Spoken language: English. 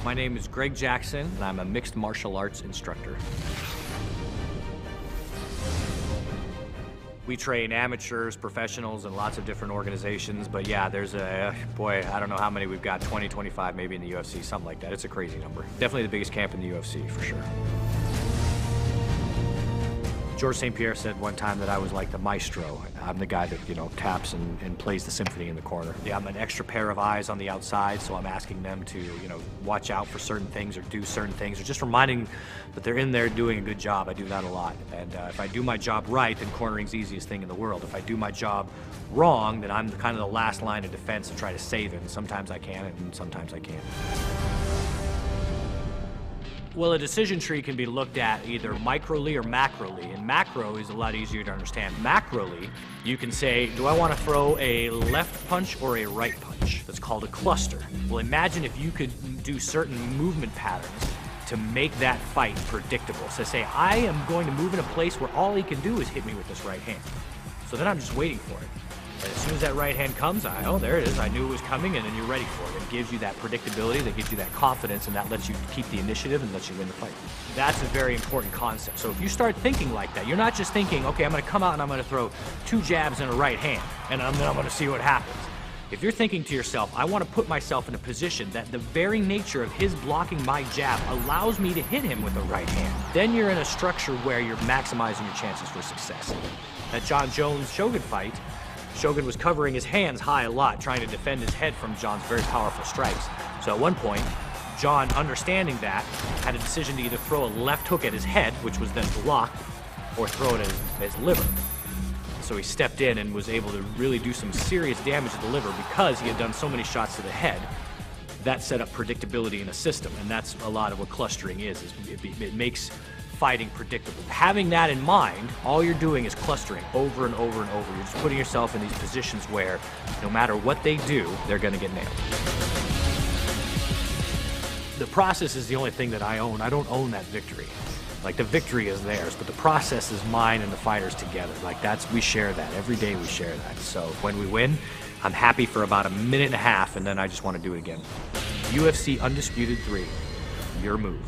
My name is Greg Jackson, and I'm a mixed martial arts instructor. We train amateurs, professionals, and lots of different organizations, but yeah, there's boy, I don't know how many we've got, 20, 25 maybe in the UFC, something like that. It's a crazy number. Definitely the biggest camp in the UFC, for sure. George St. Pierre said one time that I was like the maestro. I'm the guy that, taps and plays the symphony in the corner. Yeah, I'm an extra pair of eyes on the outside, so I'm asking them to, watch out for certain things or do certain things, or just reminding that they're in there doing a good job. I do that a lot. And if I do my job right, then cornering's the easiest thing in the world. If I do my job wrong, then I'm kind of the last line of defense to try to save it. And sometimes I can, and sometimes I can't. Well, a decision tree can be looked at either microly or macroly, and macro is a lot easier to understand. Macroly, you can say, do I want to throw a left punch or a right punch? That's called a cluster. Well, imagine if you could do certain movement patterns to make that fight predictable. So say, I am going to move in a place where all he can do is hit me with this right hand. So then I'm just waiting for it. And as soon as that right hand comes, oh, there it is. I knew it was coming, and then you're ready for it. It gives you that predictability, that gives you that confidence, and that lets you keep the initiative and lets you win the fight. That's a very important concept. So if you start thinking like that, you're not just thinking, okay, I'm going to come out and I'm going to throw 2 jabs and a right hand, and then I'm going to see what happens. If you're thinking to yourself, I want to put myself in a position that the very nature of his blocking my jab allows me to hit him with a right hand, then you're in a structure where you're maximizing your chances for success. That John Jones-Shogun fight, Shogun was covering his hands high a lot, trying to defend his head from John's very powerful strikes. So at one point, John, understanding that, had a decision to either throw a left hook at his head, which was then blocked, or throw it at his liver. So he stepped in and was able to really do some serious damage to the liver because he had done so many shots to the head. That set up predictability in a system, and that's a lot of what clustering is it makes fighting predictable. Having that in mind, all you're doing is clustering over and over and over. You're just putting yourself in these positions where no matter what they do, they're going to get nailed. The process is the only thing that I own. I don't own that victory. Like, the victory is theirs, but the process is mine and the fighters together. Like, we share that. Every day we share that. So when we win, I'm happy for about a minute and a half, and then I just want to do it again. UFC Undisputed 3, your move.